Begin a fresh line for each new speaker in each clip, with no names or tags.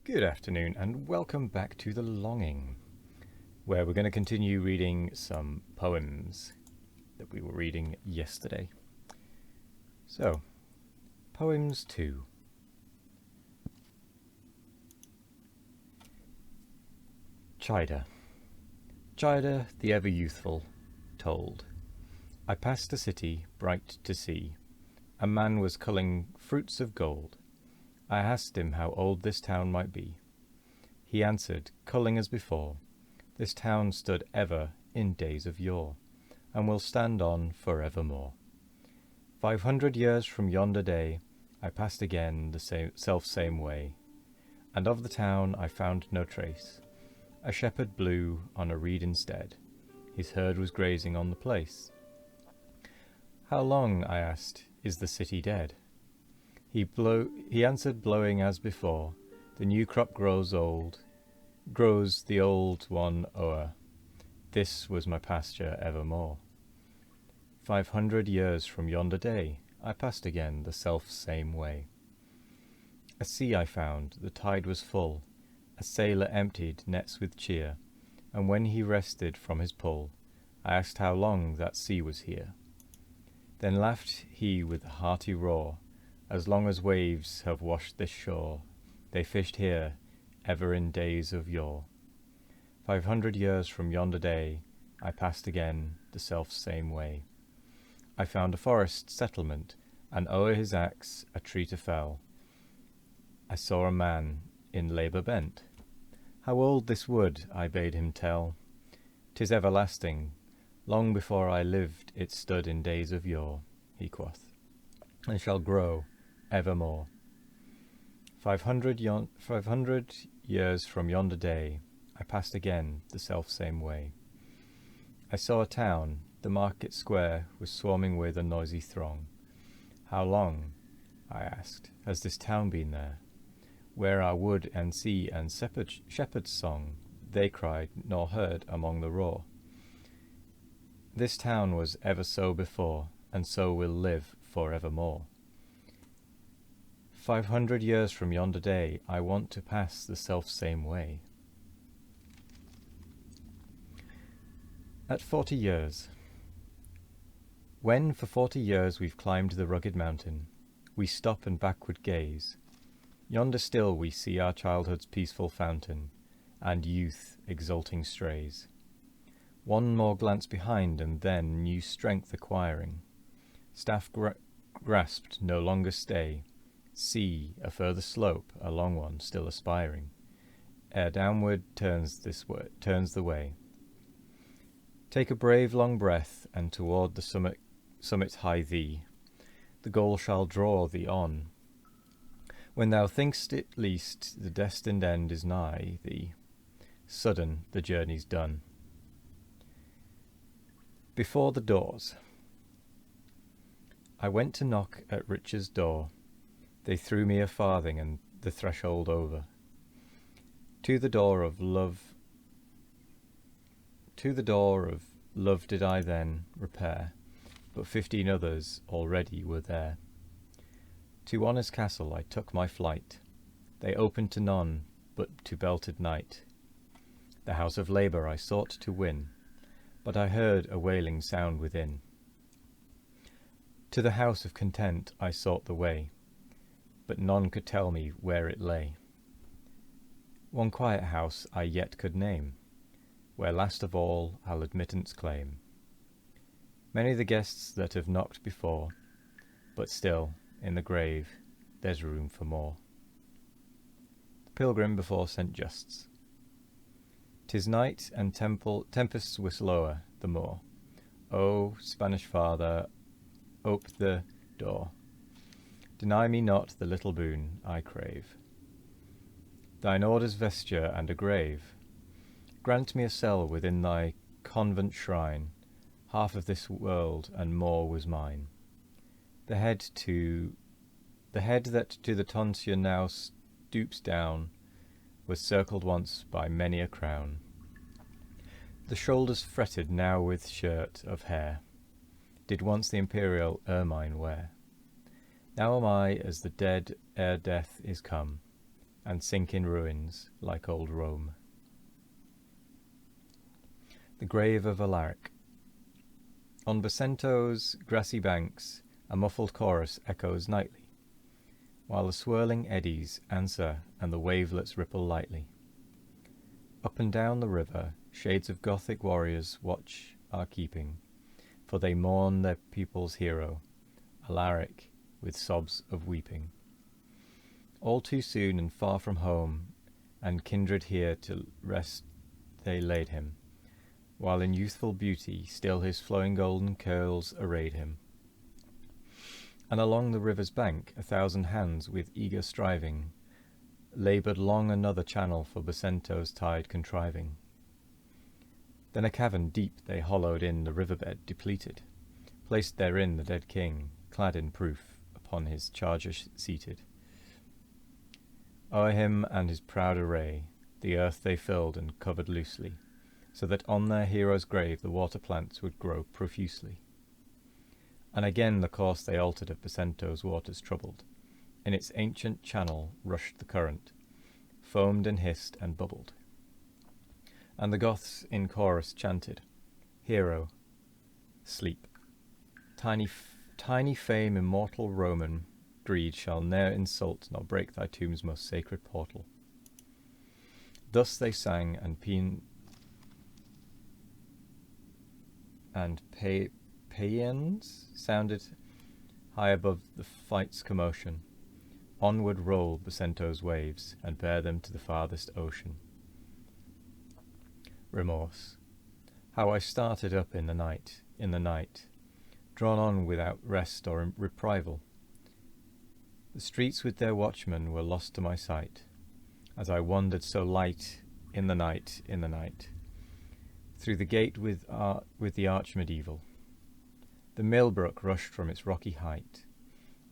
Good afternoon and welcome back to The Longing, where we're going to continue reading some poems that we were reading yesterday. So, Poems 2. Chida. Chida, the ever-youthful, told. I passed a city, bright to see. A man was culling fruits of gold. I asked him how old this town might be. He answered, culling as before, this town stood ever in days of yore, and will stand on for evermore. 500 years from yonder day, I passed again the self-same way, and of the town I found no trace. A shepherd blew on a reed instead, his herd was grazing on the place. How long, I asked, is the city dead? He answered, blowing as before, the new crop grows the old one o'er. This was my pasture evermore. 500 years from yonder day, I passed again the self-same way. A sea I found, the tide was full, a sailor emptied nets with cheer, and when he rested from his pull, I asked how long that sea was here. Then laughed he with a hearty roar, as long as waves have washed this shore, they fished here ever in days of yore. 500 years from yonder day, I passed again the self-same way. I found a forest settlement, and o'er his axe a tree to fell. I saw a man in labour bent. How old this wood, I bade him tell. 'Tis everlasting, long before I lived it stood in days of yore, he quoth, and shall grow evermore. 500 years from yonder day, I passed again the self-same way. I saw a town, the market square was swarming with a noisy throng. How long, I asked, has this town been there? Where are wood and sea and shepherd's song? They cried, nor heard among the roar. This town was ever so before, and so will live for evermore. 500 years from yonder day, I want to pass the self-same way. At 40 years. When for 40 years we've climbed the rugged mountain, we stop and backward gaze. Yonder still we see our childhood's peaceful fountain, and youth exulting strays. One more glance behind, and then, new strength acquiring, staff grasped no longer stay, see a further slope, a long one still aspiring, ere downward turns the way. Take a brave long breath, and toward the summit hie thee. The goal shall draw thee on. When thou think'st it least, the destined end is nigh thee. Sudden the journey's done. Before the doors. I went to knock at riches' door. They threw me a farthing and the threshold over. To the door of love did I then repair, but 15 others already were there. To honour's castle I took my flight. They opened to none but to belted knight. The house of labour I sought to win, but I heard a wailing sound within. To the house of content I sought the way, but none could tell me where it lay. One quiet house I yet could name, where last of all I'll admittance claim. Many the guests that have knocked before, but still, in the grave, there's room for more. The Pilgrim before St. Just's. 'Tis night, and tempests whistle o'er the moor. O, Spanish Father, ope the door. Deny me not the little boon I crave. Thine order's vesture and a grave. Grant me a cell within thy convent shrine. Half of this world and more was mine. The head that to the tonsure now stoops down was circled once by many a crown. The shoulders fretted now with shirt of hair did once the imperial ermine wear. Now am I as the dead ere death is come. and sink in ruins like old Rome. The grave of Alaric. On Basento's grassy banks a muffled chorus echoes nightly, while the swirling eddies answer and the wavelets ripple lightly. Up and down the river shades of Gothic warriors watch our keeping, for they mourn their people's hero, Alaric, with sobs of weeping. All too soon and far from home and kindred here to rest they laid him, while in youthful beauty still his flowing golden curls arrayed him. And along the river's bank 1,000 hands with eager striving laboured long another channel for Basento's tide contriving. Then a cavern deep they hollowed in the riverbed depleted, placed therein the dead king, clad in proof, upon his charger seated. O'er him and his proud array the earth they filled and covered loosely, so that on their hero's grave the water plants would grow profusely. And again the course they altered of Basento's waters troubled. In its ancient channel rushed the current, foamed and hissed and bubbled. And the Goths in chorus chanted, Hero, sleep. Tiny fame immortal Roman greed shall ne'er insult nor break thy tomb's most sacred portal. Thus they sang, and paeans sounded high above the fight's commotion. Onward roll Basento's waves, and bear them to the farthest ocean. Remorse. How I started up in the night, drawn on without rest or reprival. The streets with their watchmen were lost to my sight, as I wandered so light in the night, through the gate with the arch medieval. The Millbrook rushed from its rocky height.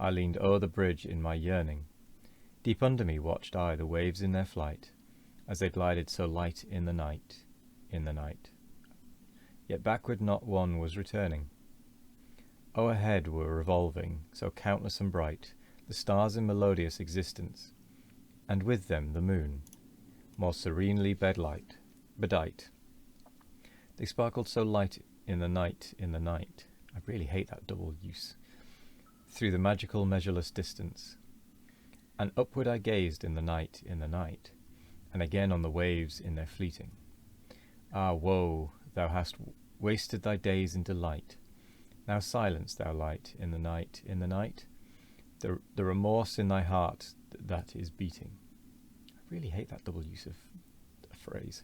I leaned o'er the bridge in my yearning. Deep under me watched I the waves in their flight, as they glided so light in the night. Yet backward not one was returning. O'erhead were revolving, so countless and bright, the stars in melodious existence, and with them the moon, more serenely bedight. They sparkled so light in the night. I really hate that double use. Through the magical measureless distance. And upward I gazed in the night, and again on the waves in their fleeting. Ah, woe, thou hast wasted thy days in delight. Now silence, thou light, in the night, the remorse in thy heart that is beating. I really hate that double use of a phrase.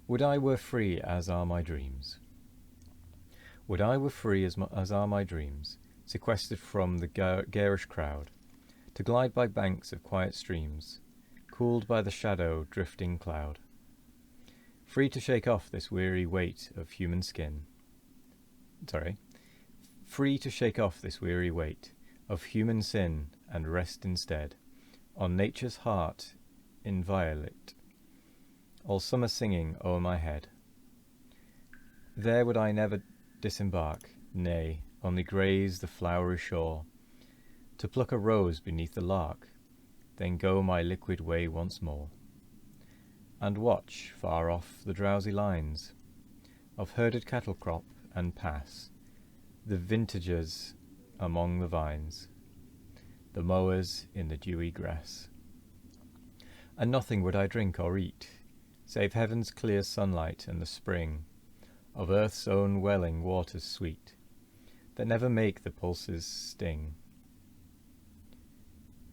Would I were free as are my dreams. Would I were free as are my dreams, sequestered from the garish crowd, to glide by banks of quiet streams, cooled by the shadow drifting cloud, free to shake off this weary weight of human skin. Free to shake off this weary weight of human sin and rest instead on nature's heart inviolate, all summer singing o'er my head. There would I never disembark, nay, only graze the flowery shore, to pluck a rose beneath the lark, then go my liquid way once more, and watch far off the drowsy lines of herded cattle crop and pass the vintagers among the vines, the mowers in the dewy grass. And nothing would I drink or eat, save heaven's clear sunlight and the spring of earth's own welling waters sweet, that never make the pulses sting.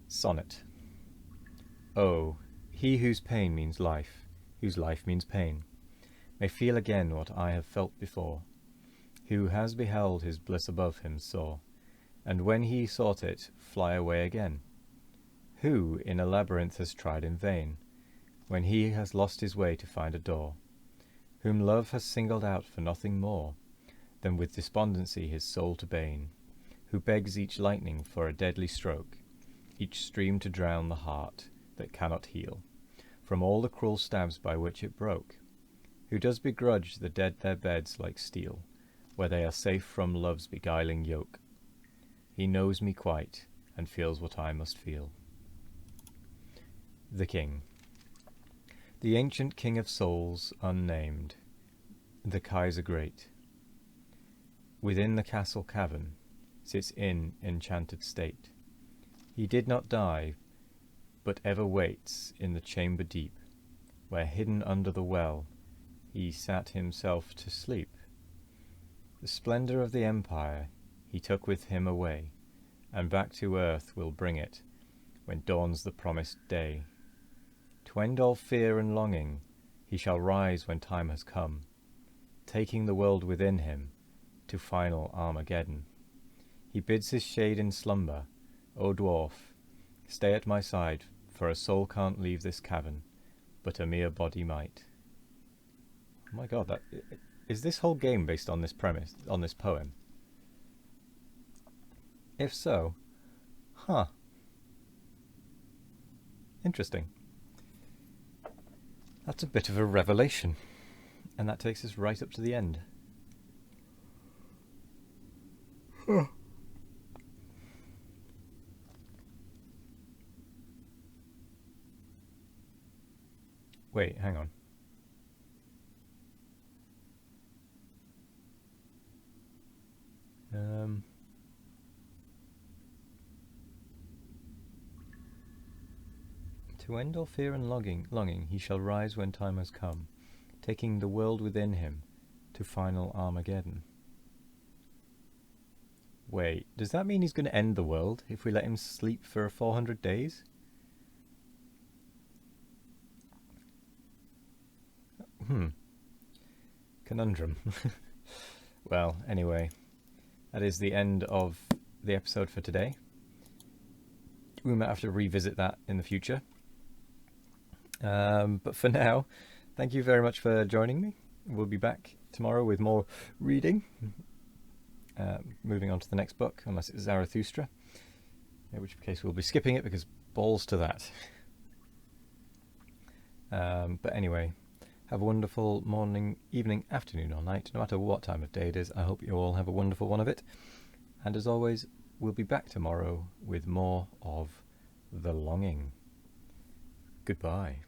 Sonnet. Oh, he whose pain means life, whose life means pain, may feel again what I have felt before, who has beheld his bliss above him saw, and when he sought it, fly away again. Who in a labyrinth has tried in vain, when he has lost his way to find a door, whom love has singled out for nothing more than with despondency his soul to bane, who begs each lightning for a deadly stroke, each stream to drown the heart that cannot heal, from all the cruel stabs by which it broke, who does begrudge the dead their beds like steel, where they are safe from love's beguiling yoke. He knows me quite, and feels what I must feel. The King. The ancient king of souls unnamed, the Kaiser great, within the castle cavern sits in enchanted state. He did not die, but ever waits in the chamber deep, where hidden under the well he sat himself to sleep. The splendour of the empire he took with him away, and back to earth will bring it when dawns the promised day. To end all fear and longing, he shall rise when time has come, taking the world within him to final Armageddon. He bids his shade in slumber, O dwarf, stay at my side, for a soul can't leave this cavern, but a mere body might. Oh my god, is this whole game based on this premise, on this poem? If so, huh. Interesting. That's a bit of a revelation. And that takes us right up to the end. Huh. Wait, hang on. To end all fear and longing, he shall rise when time has come, taking the world within him to final Armageddon. Wait, does that mean he's going to end the world if we let him sleep for 400 days? Conundrum. Well, anyway, that is the end of the episode for today. We might have to revisit that in the future. But for now, thank you very much for joining me. We'll be back tomorrow with more reading. Moving on to the next book, unless it's Zarathustra, in which case we'll be skipping it because balls to that. But anyway, have a wonderful morning, evening, afternoon or night, no matter what time of day it is. I hope you all have a wonderful one of it. And as always, we'll be back tomorrow with more of The Longing. Goodbye.